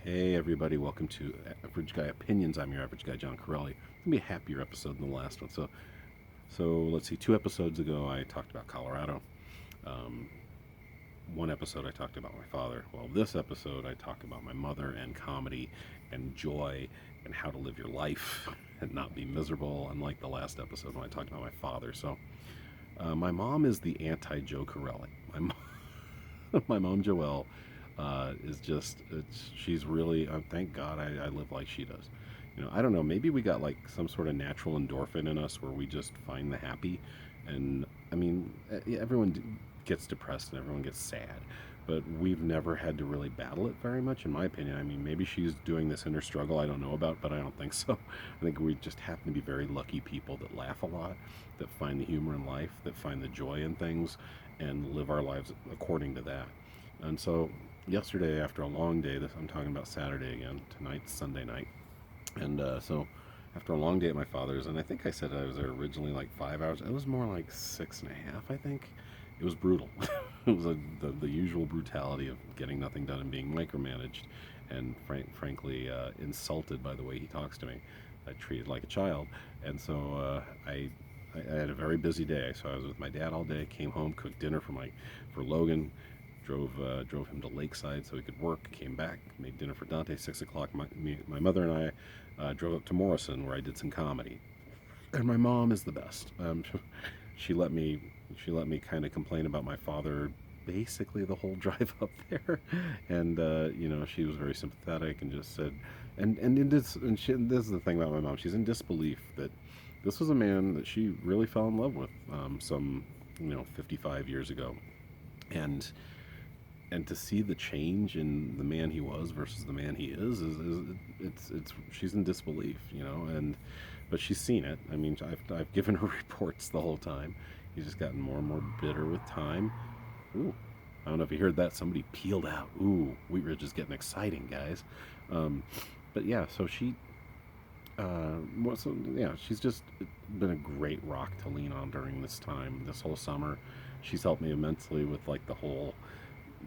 Hey everybody, welcome to Average Guy Opinions. I'm your average guy, John Corelli. It's gonna be a happier episode than the last one. So let's see. 2 episodes ago, I talked about Colorado. Um, One episode, I talked about my father. Well, this episode, I talk about my mother and comedy and joy and how to live your life and not be miserable. Unlike the last episode when I talked about my father. My mom is the anti-Joe Corelli. My mom Joelle is just she's really thank God I live like she does. I don't know, maybe we got like some sort of natural endorphin in us where we just find the happy. And I mean, everyone gets depressed and everyone gets sad, but we've never had to really battle it very much, in my opinion. I mean, maybe she's doing this inner struggle I don't know about, but I don't think so. I think we just happen to be very lucky people that laugh a lot, that find the humor in life, that find the joy in things, and live our lives according to that. And so, yesterday, after a long day, I'm talking about Saturday again. Tonight's Sunday night, and so after a long day at my father's, and I think I said I was there originally like 5 hours. It was more like six and a half, I think. It was brutal. It was the usual brutality of getting nothing done and being micromanaged, and frankly insulted by the way he talks to me. Treated like a child, and so I had a very busy day. So I was with my dad all day. Came home, cooked dinner for Logan, drove him to Lakeside so he could work. Came back, made dinner for Dante. 6 o'clock. My mother and I drove up to Morrison where I did some comedy. And my mom is the best. She let me she let me kind of complain about my father basically the whole drive up there, and she was very sympathetic and just said, and in this and this is the thing about my mom. She's in disbelief that this was a man that she really fell in love with some 55 years ago, and to see the change in the man he was versus the man he is it's she's in disbelief, and but she's seen it. I mean, I've given her reports the whole time. He's just gotten more and more bitter with time. Ooh, I don't know if you heard that. Somebody peeled out. Ooh, Wheat Ridge is getting exciting, guys. Um, but yeah, so she's just been a great rock to lean on during this time, this whole summer. She's helped me immensely with like the whole,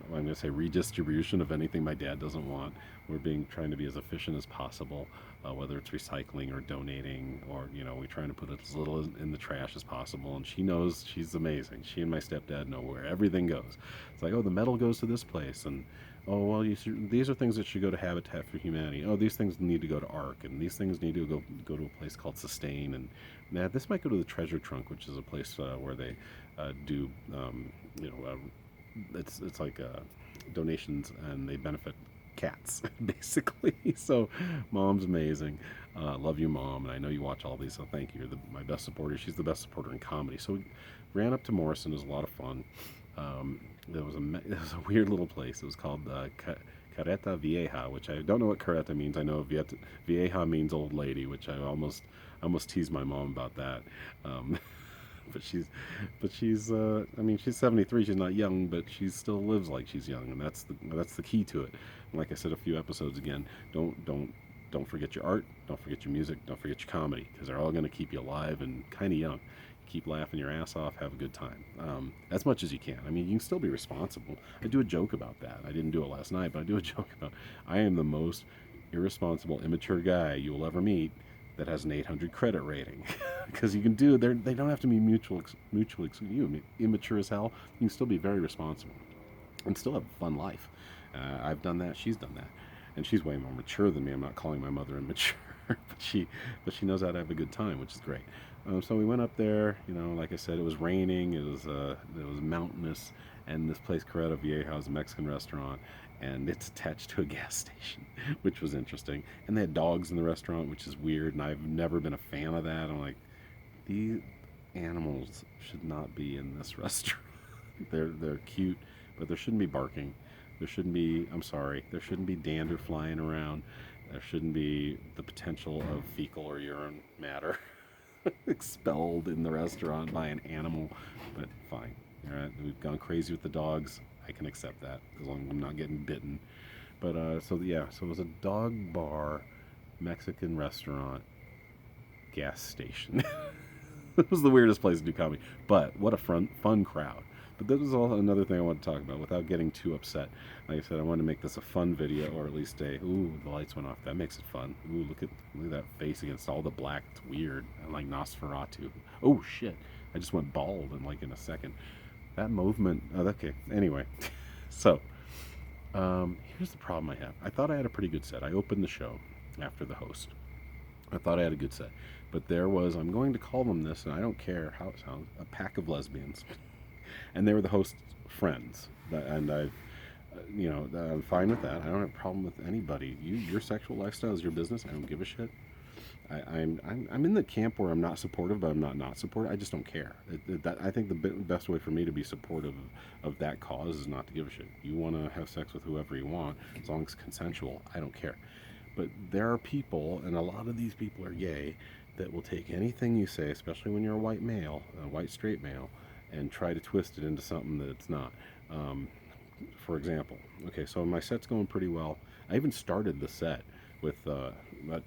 I'm going to say, redistribution of anything my dad doesn't want. We're being trying to be as efficient as possible, whether it's recycling or donating, or we're trying to put as little in the trash as possible. And she knows, she's amazing. She and my stepdad know where everything goes. It's like, oh, the metal goes to this place, and oh well, these are things that should go to Habitat for Humanity. Oh, these things need to go to ARC, and these things need to go to a place called Sustain, and this might go to the Treasure Trunk, which is a place where they do it's like donations, and they benefit cats basically. So mom's amazing. Love you, mom, and I know you watch all these, so thank you. You're my best supporter. She's the best supporter in comedy. So we ran up to Morrison. It was a lot of fun. There was a weird little place. It was called Carreta Vieja, which I don't know what Carreta means. I know Vieja means old lady, which I almost teased my mom about that. But I mean, she's 73. She's not young, but she still lives like she's young, and that's the key to it. And like I said a few episodes again, don't forget your art, don't forget your music, don't forget your comedy, because they're all going to keep you alive and kind of young. Keep laughing your ass off, have a good time, as much as you can. I mean, you can still be responsible. I do a joke about that. I didn't do it last night, but I do a joke about I am the most irresponsible, immature guy you will ever meet that has an 800 credit rating. Because you can they don't have to be immature as hell. You can still be very responsible and still have a fun life. I've done that. She's done that, and she's way more mature than me. I'm not calling my mother immature, but she knows how to have a good time, which is great. So we went up there. Like I said, it was raining. It was mountainous, and this place, Carreta Vieja, is a Mexican restaurant, and it's attached to a gas station, which was interesting. And they had dogs in the restaurant, which is weird, and I've never been a fan of that. I'm like, these animals should not be in this restaurant. They're cute, but there shouldn't be barking. There shouldn't be. I'm sorry. There shouldn't be dander flying around. There shouldn't be the potential of fecal or urine matter expelled in the restaurant by an animal. But fine. All right, we've gone crazy with the dogs. I can accept that as long as I'm not getting bitten. But so it was a dog bar, Mexican restaurant, gas station. It was the weirdest place to do comedy, but what a fun crowd. But this was all another thing I want to talk about without getting too upset. Like I said, I wanted to make this a fun video, or at least ooh, the lights went off. That makes it fun. Ooh, look at that face against all the black. It's weird. I'm like Nosferatu. Oh shit! I just went bald in a second. That movement. Oh, okay. Anyway, so here's the problem I have. I thought I had a pretty good set. I opened the show after the host. I thought I had a good set, but there was. I'm going to call them this, and I don't care how it sounds. A pack of lesbians. And they were the host's friends, and I'm fine with that. I don't have a problem with anybody. Your sexual lifestyle is your business. I don't give a shit. I'm in the camp where I'm not supportive, but I'm not supportive. I just don't care. I think the best way for me to be supportive of that cause is not to give a shit. You want to have sex with whoever you want, as long as it's consensual. I don't care. But there are people, and a lot of these people are gay, that will take anything you say, especially when you're a white male, a white straight male, and try to twist it into something that it's not. For example, okay, so my set's going pretty well. I even started the set with a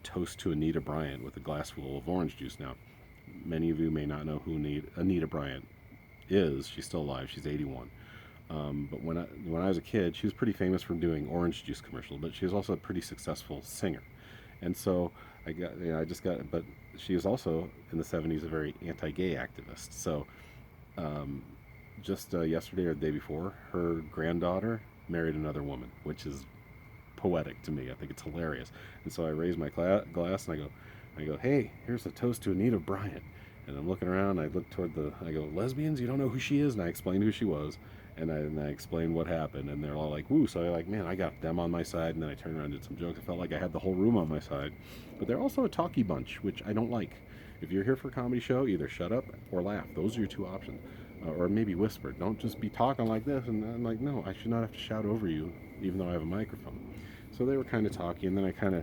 toast to Anita Bryant with a glass full of orange juice. Now, many of you may not know who Anita Bryant is. She's still alive. She's 81. But when I was a kid, she was pretty famous for doing orange juice commercials, but she was also a pretty successful singer. And so but she was also in the 70s a very anti-gay activist. So just yesterday or the day before, her granddaughter married another woman, which is poetic to me. I think it's hilarious. And so I raise my glass and I go, hey, here's a toast to Anita Bryant. And I'm looking around. I look toward I go, lesbians, you don't know who she is? And I explained who she was, and I explained what happened, and they're all like, woo. So I man, I got them on my side, and then I turned around and did some jokes. I felt like I had the whole room on my side. But they're also a talky bunch, which I don't like. If you're here for a comedy show, either shut up or laugh. Those are your two options. Or maybe whisper. Don't just be talking like this. And I'm like, no, I should not have to shout over you, even though I have a microphone. So they were kind of talky, and then I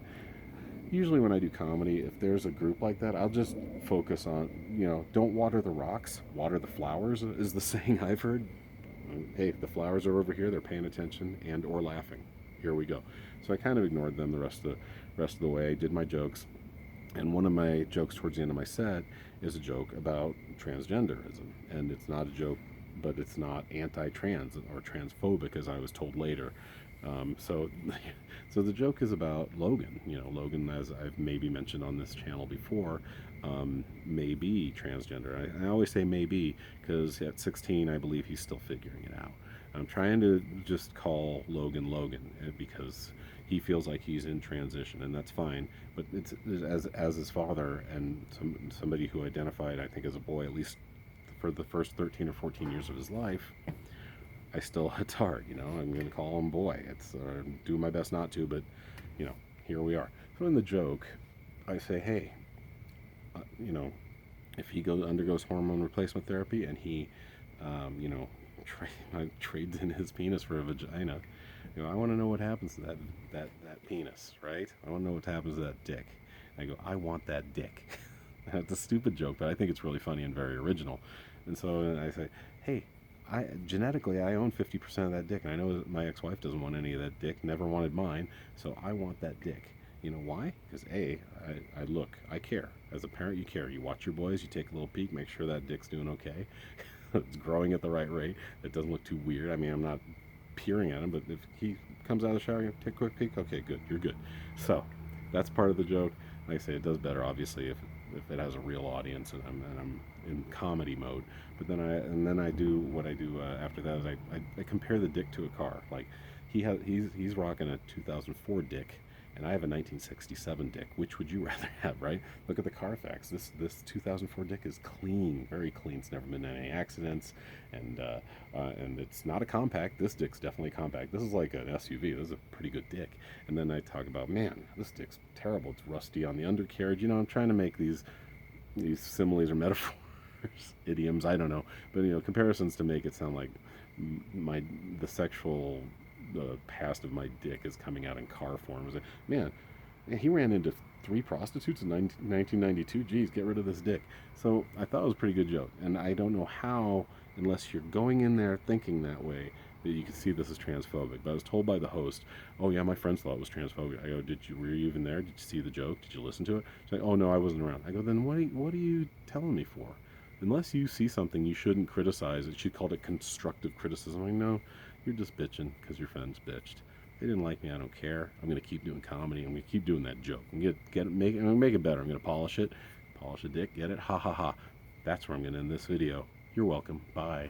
usually when I do comedy, if there's a group like that, I'll just focus on, don't water the rocks, water the flowers is the saying I've heard. Hey, the flowers are over here, they're paying attention and or laughing. Here we go. So I kind of ignored them the rest of the way. I did my jokes. And one of my jokes towards the end of my set is a joke about transgenderism. And it's not a joke, but it's not anti-trans or transphobic, as I was told later. So the joke is about Logan. Logan, as I've maybe mentioned on this channel before, may be transgender. I always say maybe because at 16, I believe he's still figuring it out. I'm trying to just call Logan because he feels like he's in transition, and that's fine. But it's as his father and somebody who identified, I think, as a boy, at least for the first 13 or 14 years of his life. It's hard, I'm going to call him boy. It's do my best not to, but here we are. So in the joke, I say, hey, if he undergoes hormone replacement therapy and he, trades in his penis for a vagina, I want to know what happens to that penis, right? I want to know what happens to that dick. And I go, I want that dick. That's a stupid joke, but I think it's really funny and very original. And so I say, hey, genetically, I own 50% of that dick, and I know that my ex-wife doesn't want any of that dick, never wanted mine, so I want that dick. You know why? Because I care. As a parent, you care. You watch your boys, you take a little peek, make sure that dick's doing okay. It's growing at the right rate. It doesn't look too weird. I mean, I'm not peering at him, but if he comes out of the shower, you take a quick peek, okay, good, you're good. So that's part of the joke. Like I say, it does better, obviously, if it has a real audience and I'm in comedy mode. But then I do what I do after that is I compare the dick to a car. Like he's rocking a 2004 dick, and I have a 1967 dick. Which would you rather have, right? Look at the Carfax. This 2004 dick is clean, very clean. It's never been in any accidents, and it's not a compact. This dick's definitely compact. This is like an SUV. This is a pretty good dick. And then I talk about, man, this dick's terrible. It's rusty on the undercarriage. I'm trying to make these similes or metaphors, idioms. I don't know, but comparisons to make it sound like the sexual past of my dick is coming out in car form. Like, man, he ran into 3 prostitutes in 1992. Geez, get rid of this dick. So I thought it was a pretty good joke, and I don't know how, unless you're going in there thinking that way, that you can see this as transphobic. But I was told by the host, oh yeah, my friends thought it was transphobic. I go, were you even there? Did you see the joke? Did you listen to it? She's like, oh no, I wasn't around. I go, then what are you telling me for? Unless you see something you shouldn't criticize, it should call it constructive criticism. I know you're just bitching because your friends bitched. They didn't like me. I don't care. I'm gonna keep doing comedy. I'm gonna keep doing that joke. I'm gonna make it better. I'm gonna polish the dick. Get it? Ha ha ha. That's where I'm gonna end this video. You're welcome. Bye.